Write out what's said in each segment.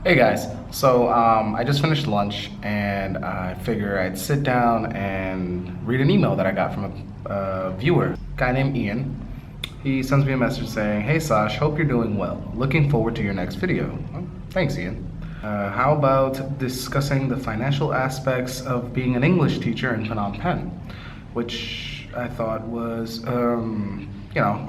Hey guys, so I just finished lunch and I figure I'd sit down and read an email that I got from a viewer, a guy named Ian. He sends me a message saying, "Hey Sash, hope you're doing well. Looking forward to your next video." Oh, thanks Ian. How about discussing the financial aspects of being an English teacher in Phnom Penh? Which I thought was,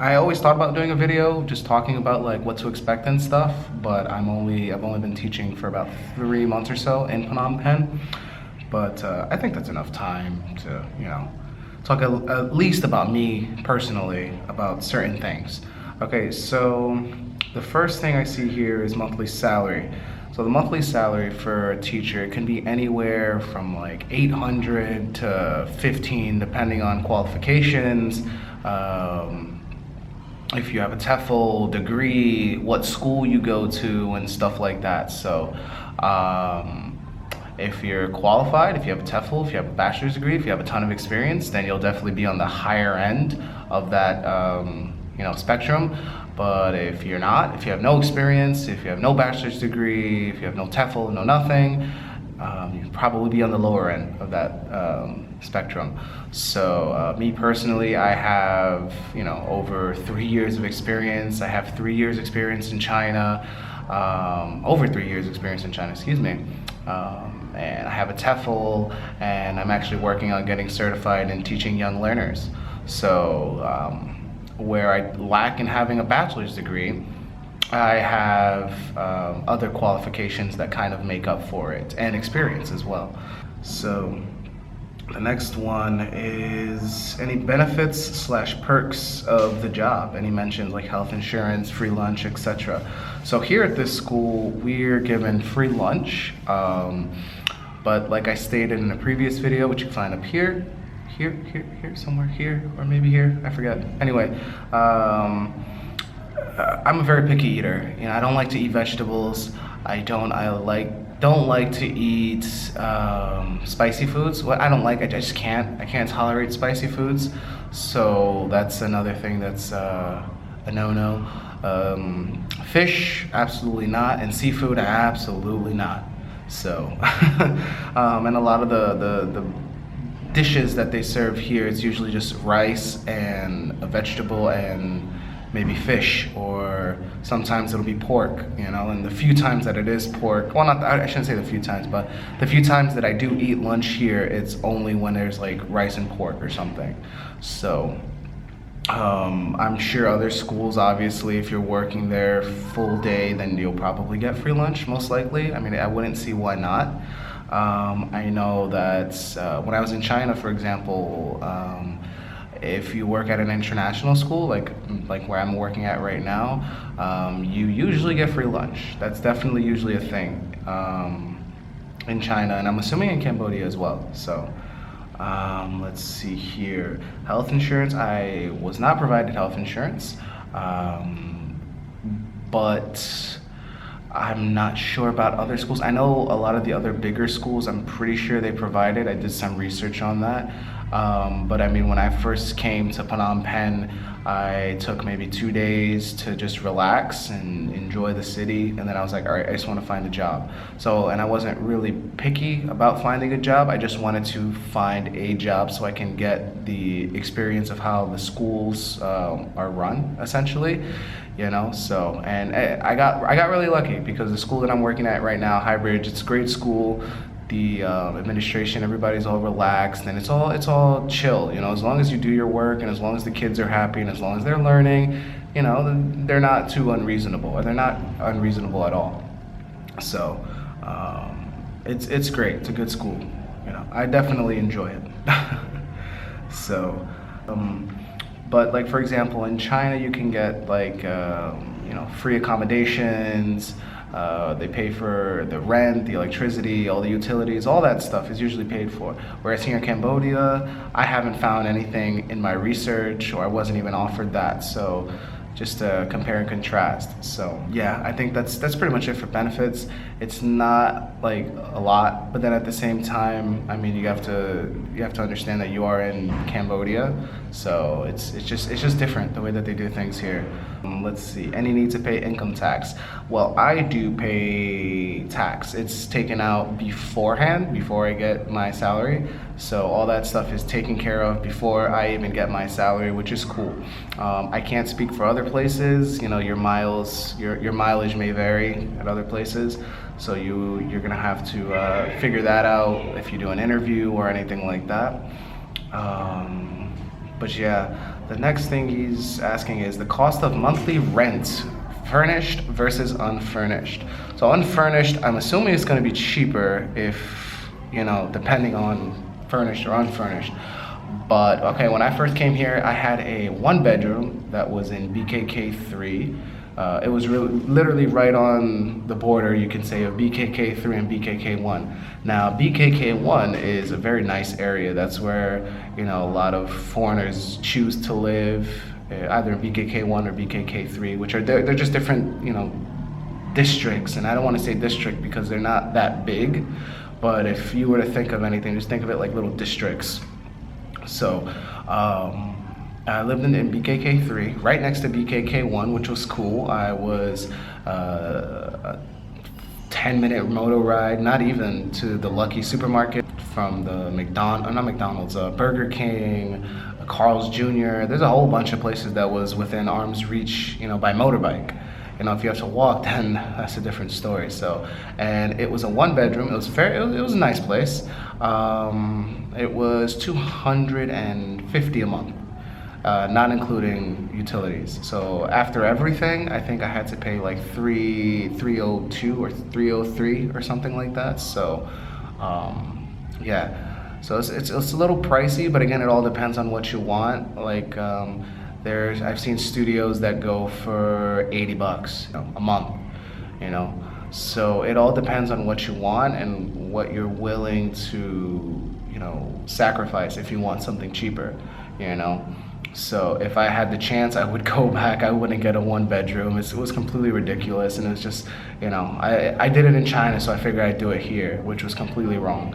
I always thought about doing a video just talking about like what to expect and stuff, but I've only been teaching for about 3 months or so in Phnom Penh. But I think that's enough time to, talk at least about me personally about certain things. Okay, so the first thing I see here is monthly salary. So the monthly salary for a teacher can be anywhere from like 800 to 15 depending on qualifications. If you have a TEFL degree, what school you go to and stuff like that. So if you're qualified, if you have a TEFL, if you have a bachelor's degree, if you have a ton of experience, then you'll definitely be on the higher end of that spectrum. But if you're not, if you have no experience, if you have no bachelor's degree, if you have no TEFL, no nothing, you'd probably be on the lower end of that spectrum. So me personally, I have over 3 years of experience. I have 3 years experience in China, over 3 years experience in China, excuse me. And I have a TEFL, and I'm actually working on getting certified in teaching young learners. So where I lack in having a bachelor's degree, I have other qualifications that kind of make up for it, and experience as well. So the next one is any benefits / perks of the job. Any mentions like health insurance, free lunch, etc. So here at this school, we're given free lunch, but like I stated in a previous video, which you can find up here, somewhere here, or maybe here, I forget. Anyway, I'm a very picky eater. I don't like to eat vegetables. I don't like to eat spicy foods. What I don't like, I just can't. I can't tolerate spicy foods. So that's another thing that's a no-no. Fish, absolutely not, and seafood, absolutely not. So, and a lot of the dishes that they serve here, it's usually just rice and a vegetable and maybe fish, or sometimes it'll be pork, and the few times that it is pork, well, I shouldn't say the few times, but the few times that I do eat lunch here, it's only when there's like rice and pork or something. So I'm sure other schools, obviously, if you're working there full day, then you'll probably get free lunch, most likely. I mean, I wouldn't see why not. I know that when I was in China, for example, if you work at an international school, like where I'm working at right now, you usually get free lunch. That's definitely usually a thing in China, and I'm assuming in Cambodia as well. So let's see here. Health insurance, I was not provided health insurance, but I'm not sure about other schools. I know a lot of the other bigger schools, I'm pretty sure they provided. I did some research on that. But I mean, when I first came to Phnom Penh, I took maybe 2 days to just relax and enjoy the city. And then I was like, all right, I just want to find a job. So, and I wasn't really picky about finding a job. I just wanted to find a job so I can get the experience of how the schools are run, essentially. So, and I got really lucky because the school that I'm working at right now, Highbridge, it's a great school. The administration, everybody's all relaxed, and it's all chill. As long as you do your work, and as long as the kids are happy, and as long as they're learning, they're not too unreasonable, or they're not unreasonable at all. So it's great. It's a good school. I definitely enjoy it. So. But like, for example, in China, you can get like, free accommodations. They pay for the rent, the electricity, all the utilities, all that stuff is usually paid for. Whereas here in Cambodia, I haven't found anything in my research, or I wasn't even offered that. So just to compare and contrast. So yeah, I think that's pretty much it for benefits. It's not like a lot, but then at the same time, I mean, you have to understand that you are in Cambodia, so it's just different the way that they do things here. Let's see, any need to pay income tax? Well, I do pay tax. It's taken out beforehand, before I get my salary. So all that stuff is taken care of before I even get my salary, which is cool. I can't speak for other places. You know, your mileage may vary at other places. So you're gonna have to figure that out if you do an interview or anything like that. But yeah, the next thing he's asking is the cost of monthly rent, furnished versus unfurnished. So unfurnished, I'm assuming it's going to be cheaper if, you know, depending on furnished or unfurnished. But okay, when I first came here, I had a 1-bedroom that was in BKK 3. It was literally right on the border, you can say, of BKK 3 and BKK 1. Now, BKK 1 is a very nice area. That's where, you know, a lot of foreigners choose to live, either in BKK 1 or BKK 3, which are, they're just different, you know, districts. And I don't want to say district because they're not that big. But if you were to think of anything, just think of it like little districts. So, I lived in BKK 3, right next to BKK 1, which was cool. I was a 10-minute moto ride, not even, to the Lucky supermarket from the Burger King, Carl's Jr. There's a whole bunch of places that was within arm's reach, you know, by motorbike. You know, if you have to walk, then that's a different story. So, and it was a 1-bedroom. It was it was a nice place. It was $250 a month. Not including utilities. So after everything, I think I had to pay like $302 or $303 or something like that. So yeah, so it's a little pricey, but again, it all depends on what you want. Like I've seen studios that go for $80, you know, a month, you know. So it all depends on what you want and what you're willing to, you know, sacrifice if you want something cheaper, you know. So if I had the chance, I would go back. I wouldn't get a 1-bedroom. It was completely ridiculous, and it was just, you know, I did it in China, so I figured I'd do it here, which was completely wrong,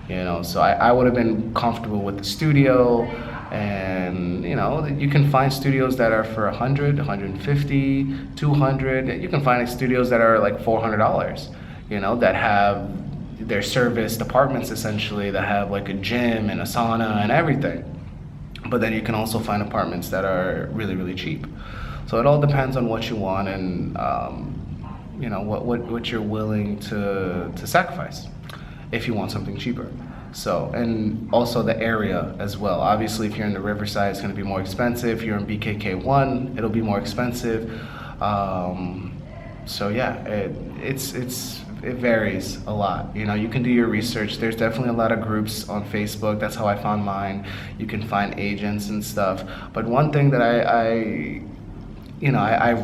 you know. So I would have been comfortable with the studio, and you know, you can find studios that are for 100, 150, 200. You can find studios that are like $400, you know, that have their serviced apartments essentially, that have like a gym and a sauna and everything. But then you can also find apartments that are really, really cheap. So it all depends on what you want and you know, what you're willing to sacrifice if you want something cheaper. So, and also the area as well. Obviously, if you're in the Riverside, it's going to be more expensive. If you're in BKK 1, it'll be more expensive. So yeah, it varies a lot. You know, you can do your research. There's definitely a lot of groups on Facebook. That's how I found mine. You can find agents and stuff. But one thing that I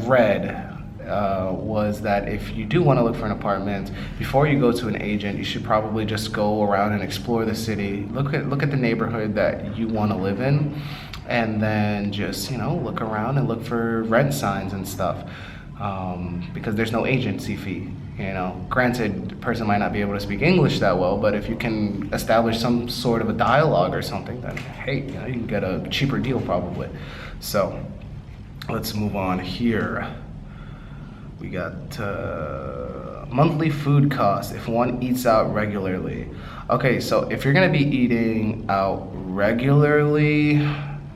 read was that if you do want to look for an apartment, before you go to an agent, you should probably just go around and explore the city. Look at the neighborhood that you want to live in, and then just, you know, look around and look for rent signs and stuff. Because there's no agency fee. You know, granted, the person might not be able to speak English that well, but if you can establish some sort of a dialogue or something, then hey, you know, you can get a cheaper deal probably. So let's move on here. We got monthly food costs if one eats out regularly. Okay, so if you're gonna be eating out regularly,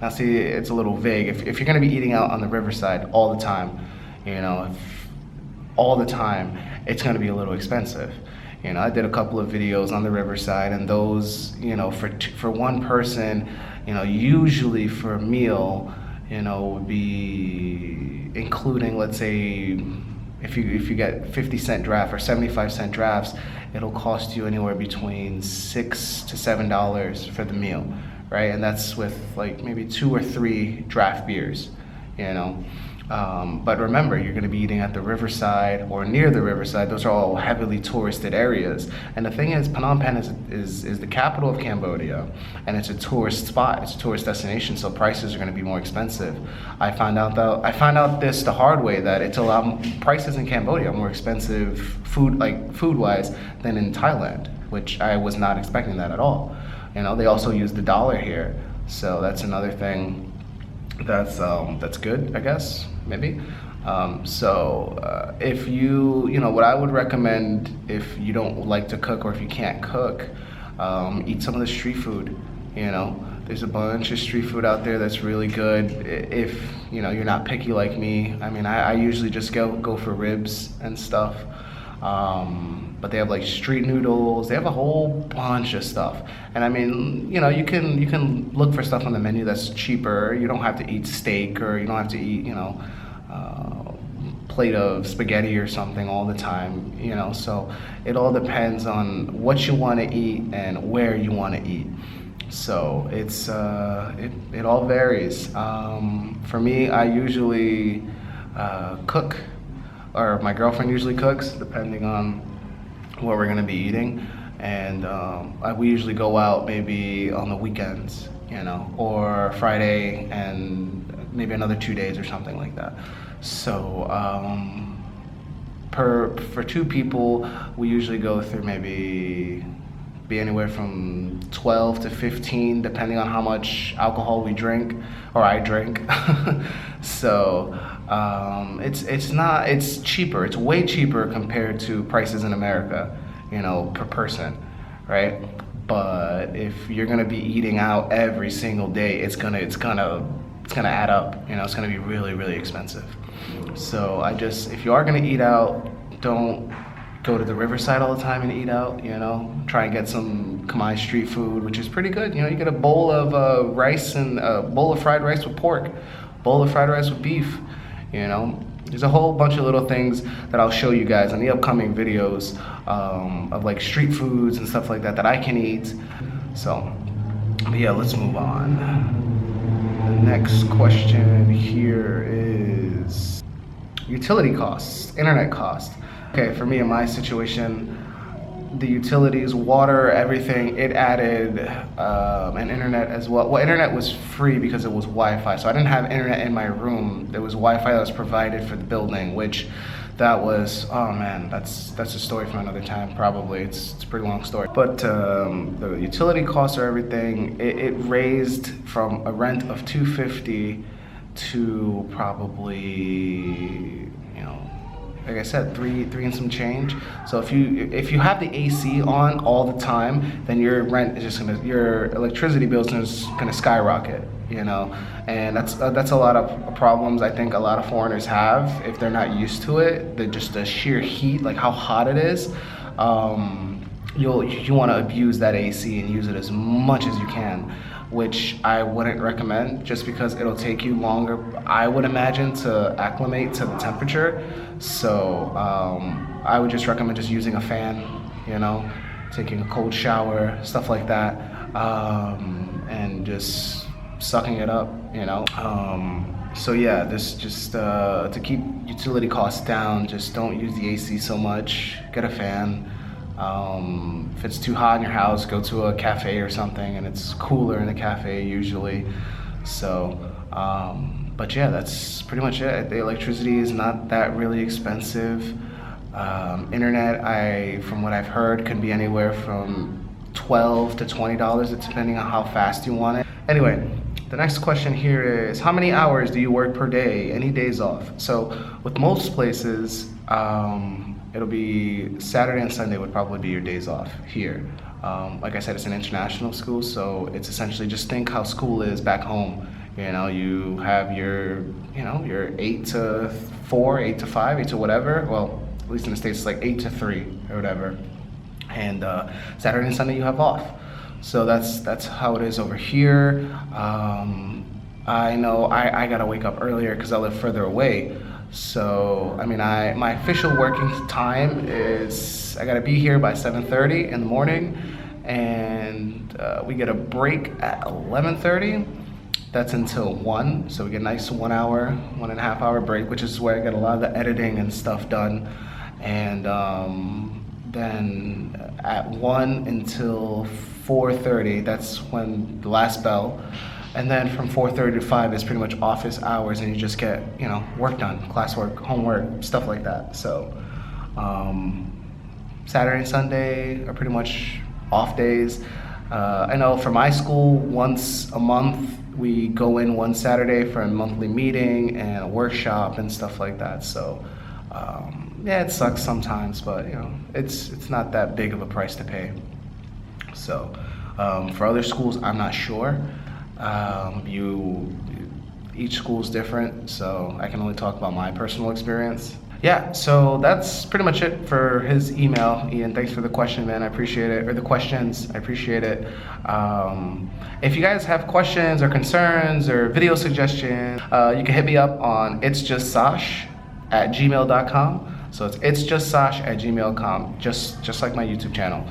now see, it's a little vague. If you're gonna be eating out on the Riverside all the time, you know, all the time, it's going to be a little expensive. You know, I did a couple of videos on the Riverside, and those, you know, for one person, you know, usually for a meal, you know, would be including, let's say, if you get 50-cent draft or 75-cent drafts, it'll cost you anywhere between $6 to $7 for the meal, right? And that's with like maybe 2 or 3 draft beers, you know. But remember, you're going to be eating at the Riverside or near the Riverside. Those are all heavily touristed areas. And the thing is, Phnom Penh is the capital of Cambodia, and it's a tourist spot. It's a tourist destination, so prices are going to be more expensive. I found out this the hard way, that prices in Cambodia are more expensive food-wise than in Thailand, which I was not expecting that at all. You know, they also use the dollar here, so that's another thing. that's good, I guess, maybe. If what I would recommend if you don't like to cook or if you can't cook, eat some of the street food. There's a bunch of street food out there that's really good. If you're not picky like me, I mean, I usually just go for ribs and stuff. But they have like street noodles. They have a whole bunch of stuff. And I mean, you can look for stuff on the menu that's cheaper. You don't have to eat steak, or you don't have to eat, plate of spaghetti or something all the time. So it all depends on what you want to eat and where you want to eat. So it all varies. For me, I usually cook, or my girlfriend usually cooks, depending on what we're gonna be eating. And we usually go out maybe on the weekends, or Friday and maybe another 2 days or something like that. So for two people, we usually go through maybe be anywhere from 12 to 15, depending on how much alcohol we drink, or I drink. So it's cheaper. It's way cheaper compared to prices in America, per person, right? But if you're gonna be eating out every single day, it's gonna add up. It's gonna be really, really expensive. So if you are gonna eat out, don't go to the riverside all the time and eat out. Try and get some Khmer street food, which is pretty good. You get a bowl of rice and a bowl of fried rice with pork, bowl of fried rice with beef. There's a whole bunch of little things that I'll show you guys in the upcoming videos, of like street foods and stuff like that I can eat. So yeah, let's move on. The next question here is utility costs, internet costs. Okay, for me in my situation, the utilities, water, everything, it added an internet as well. Well, internet was free because it was Wi-Fi, so I didn't have internet in my room. There was Wi-Fi that was provided for the building, which that was, oh man, that's a story for another time, probably. It's a pretty long story. But the utility costs or everything, it raised from a rent of $250 to probably, like I said, three and some change. So if you have the AC on all the time, then your rent is your electricity bill is just gonna skyrocket, and that's a lot of problems I think a lot of foreigners have if they're not used to it. Just the sheer heat, like how hot it is. You want to abuse that AC and use it as much as you can, which I wouldn't recommend, just because it'll take you longer, I would imagine, to acclimate to the temperature. So I would just recommend just using a fan, taking a cold shower, stuff like that, and just sucking it up, So yeah, just to keep utility costs down, just don't use the AC so much, get a fan. If it's too hot in your house, go to a cafe or something, and it's cooler in the cafe usually. So, but yeah, that's pretty much it. The electricity is not that really expensive. Internet, from what I've heard, can be anywhere from $12 to $20, depending on how fast you want it. Anyway, the next question here is, how many hours do you work per day? Any days off? So with most places, it'll be Saturday and Sunday would probably be your days off here. Like I said, it's an international school, so it's essentially, just think how school is back home. You have your 8 to 4, 8 to 5, 8 to whatever. Well, at least in the States, it's like 8 to 3 or whatever. And Saturday and Sunday you have off. So that's how it is over here. I know I gotta wake up earlier because I live further away. So, I mean, my official working time is, I gotta be here by 7:30 in the morning, and we get a break at 11:30. That's until 1, so we get a nice 1 hour, 1.5 hour break, which is where I get a lot of the editing and stuff done. And then at 1 until 4:30, that's when the last bell. And then from 4:30 to 5 is pretty much office hours, and you just get, work done, classwork, homework, stuff like that. So Saturday and Sunday are pretty much off days. I know for my school, once a month we go in one Saturday for a monthly meeting and a workshop and stuff like that. So yeah, it sucks sometimes, but you know, it's not that big of a price to pay. So for other schools, I'm not sure. Each school is different, so I can only talk about my personal experience. Yeah, so that's pretty much it for his email. Ian, thanks for the question, man. I appreciate it. Or the questions, I appreciate it. If you guys have questions or concerns or video suggestions, you can hit me up on itsjustsash@gmail.com. So it's itsjustsash@gmail.com, just like my YouTube channel.